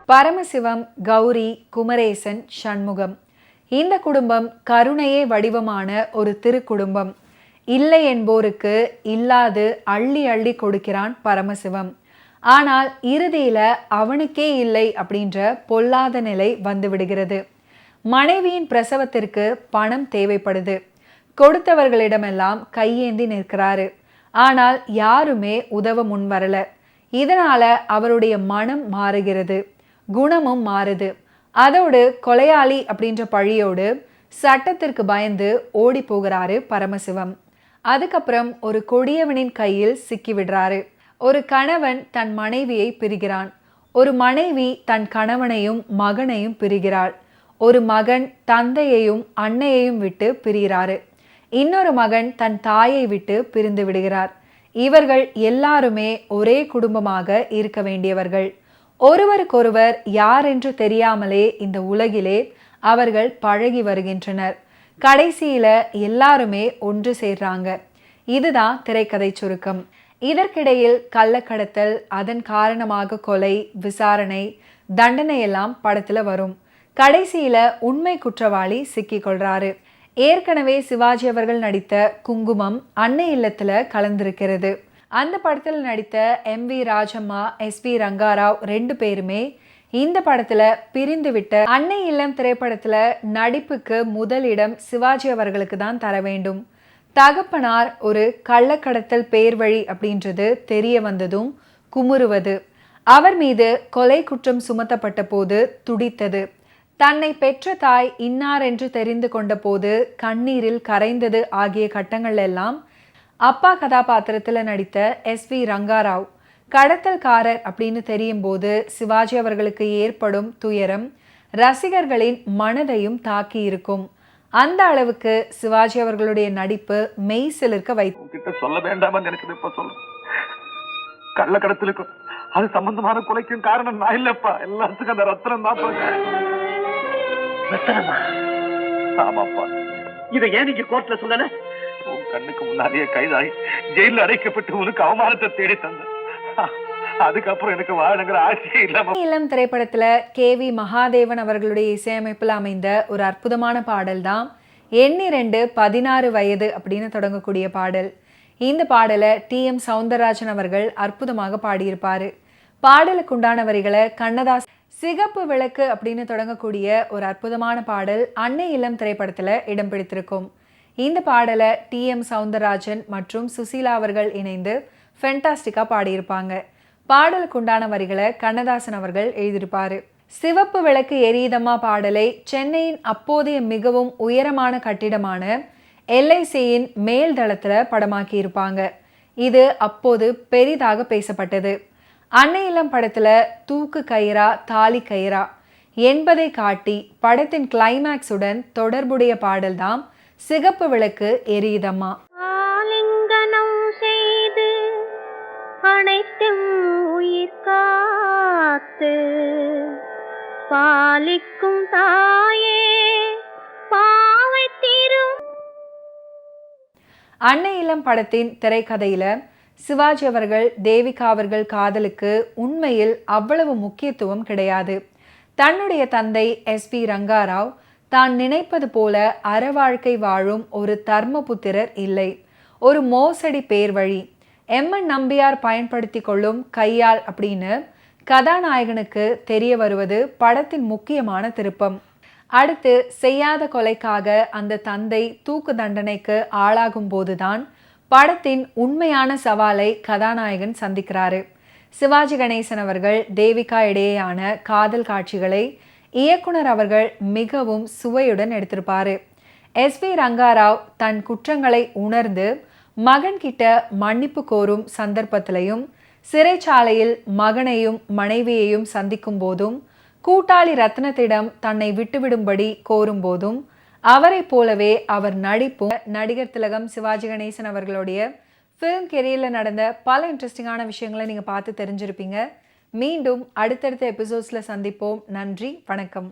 பரமசிவம், கௌரி, குமரேசன், சண்முகம். இந்த குடும்பம் கருணையே வடிவமான ஒரு திருக்குடும்பம். இல்லை என்போருக்கு இல்லாது அள்ளி அள்ளி கொடுக்கிறான் பரமசிவம். ஆனால் இறுதியில அவனுக்கே இல்லை அப்படின்ற பொல்லாத நிலை வந்து விடுகிறது. மனைவியின் பிரசவத்திற்கு பணம் தேவைப்படுது. கொடுத்தவர்களிடமெல்லாம் கையேந்தி நிற்கிறாரு. ஆனால் யாருமே உதவ முன் வரல. இதனால அவருடைய மனம் மாறுகிறது, குணமும் மாறுது. அதோடு கொலையாளி அப்படின்ற பழியோடு சட்டத்திற்கு பயந்து ஓடி போகிறாரு பரமசிவம். அதுக்கப்புறம் ஒரு கொடியவனின் கையில் சிக்கி விடுறாரு. ஒரு கணவன் தன் மனைவியை பிரிகிறான். ஒரு மனைவி தன் கணவனையும் மகனையும் பிரிகிறாள். ஒரு மகன் தந்தையையும் அன்னையையும் விட்டு பிரிகிறாரு. இன்னொரு மகன் தன் தாயை விட்டு பிரிந்து விடுகிறார். இவர்கள் எல்லாருமே ஒரே குடும்பமாக இருக்க வேண்டியவர்கள். ஒருவருக்கொருவர் யார் என்று தெரியாமலே இந்த உலகிலே அவர்கள் பழகி வருகின்றனர். கடைசியில எல்லாருமே ஒன்று சேர்றாங்க. இதுதான் திரைக்கதை சுருக்கம். இதற்கிடையில் கள்ளக்கடத்தல், அதன் காரணமாக கொலை, விசாரணை, தண்டனை எல்லாம் படத்துல வரும். கடைசியில உண்மை குற்றவாளி சிக்கிக்கொள்றாரு. ஏற்கனவே சிவாஜி அவர்கள் நடித்த குங்குமம் அன்னை இல்லத்துல கலந்திருக்கிறது. அந்த படத்தில் நடித்த எம்.வி. ராஜம்மா, எஸ்.வி. ரங்காராவ் 2 பேருமே இந்த படத்துல பிரிந்து விட்ட அன்னை இல்லம் திரைப்படத்துல நடிப்புக்கு முதலிடம் சிவாஜி அவர்களுக்கு தான் தர வேண்டும். தகப்பனார் ஒரு கள்ளக்கடத்தல் பேர்வழி அப்படின்றது தெரிய வந்ததும் குமுறுவது, அவர் மீது கொலை குற்றம் சுமத்தப்பட்ட போது துடித்தது, தன்னை பெற்ற தாய் இன்னார் என்று தெரிந்து கொண்ட போது கண்ணீரில் கரைந்தது ஆகிய கட்டங்கள் எல்லாம் அப்பா கதாபாத்திரத்தில் நடித்த எஸ்.வி. ரங்காராவ் கடத்தல்காரர் அப்படின்னு தெரியும் போது சிவாஜி அவர்களுக்கு ஏற்படும் துயரம் ரசிகர்களின் மனதையும் தாக்கி இருக்கும். அந்த அளவுக்கு சிவாஜி அவர்களுடைய நடிப்பு மெய் சிலிர்க்க வைத்து. சொல்ல வேண்டாம் நினைச்சது இப்ப சொல்ல. கள்ளக்கடத்தலுக்கும் அது சம்பந்தமான கொலைக்கும் காரணம் நான் இல்லப்பா. எல்லாத்துக்கும் அந்த ரத்தனம் தான். ஆமாப்பா, இதை ஏன் நீங்க கோர்ட்ல சொல்லல? உன் கண்ணுக்கு முன்னாடியே கைதாய் ஜெயில அடைக்கப்பட்டு உனக்கு அவமானத்தை தேடி தந்த. அதுக்கப்புறம் எனக்கு வாழங்கிற ஆசையே இல்லாம. இளம் திரைப்படத்துல கே.வி. மகாதேவன் அவர்களுடைய இசையமைப்பில் அமைந்த ஒரு அற்புதமான பாடல் தான் எண்ணிரண்டு 16 வயது அப்படின்னு தொடங்கக்கூடிய பாடல். இந்த பாடலை டி.எம். சௌந்தரராஜன் அவர்கள் அற்புதமாக பாடியிருப்பாரு. பாடலுக்கு உண்டான வரிகளை கண்ணதாஸ் சிகப்பு விளக்கு அப்படின்னு தொடங்கக்கூடிய ஒரு அற்புதமான பாடல் அன்னை இல்லம் திரைப்படத்துல இடம் பிடித்திருக்கும். இந்த பாடலை டி.எம். சௌந்தரராஜன் மற்றும் சுசீலா அவர்கள் இணைந்து ஃபென்டாஸ்டிக்கா பாடியிருப்பாங்க. பாடலுக்கு உண்டான வரிகளை கண்ணதாசன் அவர்கள் எழுதியிருப்பாரு. சிவப்பு விளக்கு எரியுதம்மா பாடலை சென்னையின் அப்போதைய மிகவும் உயரமான கட்டிடமான LICயின் மேல் தளத்துல படமாக்கி இருப்பாங்க. இது அப்போது பெரிதாக பேசப்பட்டது. அன்னை இல்லம் படத்துல தூக்கு கயிறா தாலி கயிறா என்பதை காட்டி படத்தின் கிளைமேக்ஸுடன் தொடர்புடைய பாடல் தான் சிகப்பு விளக்கு எரியுதம்மா. ஆலிங்கனம் செய்து அனைத்தும் உயிர் காத்து பாலிக்கும் தாயே பாவை தீரும். அன்னை இல்லம் படத்தின் திரைக்கதையில சிவாஜி அவர்கள் தேவிகா அவர்கள் காதலுக்கு உண்மையில் அவ்வளவு முக்கியத்துவம் கிடையாது. தன்னுடைய தந்தை எஸ்.வி. ரங்காராவ் தான் நினைப்பது போல அறவாழ்க்கை வாழும் ஒரு தர்மபுத்திரர் இல்லை, ஒரு மோசடி பேர்வழி. எம்.என். நம்பியார் பயன்படுத்தி கொள்ளும் கையால் அப்படின்னு கதாநாயகனுக்கு தெரிய வருவது படத்தின் முக்கியமான திருப்பம். அடுத்து செய்யாத கொலைக்காக அந்த தந்தை தூக்கு தண்டனைக்கு ஆளாகும் போதுதான் படத்தின் உண்மையான சவாலை கதாநாயகன் சந்திக்கிறாரு. சிவாஜி கணேசன் அவர்கள் தேவிகா இடையேயான காதல் காட்சிகளை இயக்குனர் அவர்கள் மிகவும் சுவையுடன் எடுத்திருப்பாரு. எஸ்.வி. ரங்காராவ் தன் குற்றங்களை உணர்ந்து மகன் கிட்ட மன்னிப்பு கோரும் சந்தர்ப்பத்திலையும், சிறைச்சாலையில் மகனையும் மனைவியையும் சந்திக்கும் போதும், கூட்டாளி ரத்னத்திடம் தன்னை விட்டுவிடும்படி கோரும் போதும், அவரை போலவே அவர் நடிப்பும். நடிகர் திலகம் சிவாஜி கணேசன் அவர்களுடைய ஃபிலிம் கெரியரில் நடந்த பல இன்ட்ரெஸ்டிங்கான விஷயங்களை நீங்கள் பார்த்து தெரிஞ்சிருப்பீங்க. மீண்டும் அடுத்தடுத்த எபிசோட்ஸில் சந்திப்போம். நன்றி, வணக்கம்.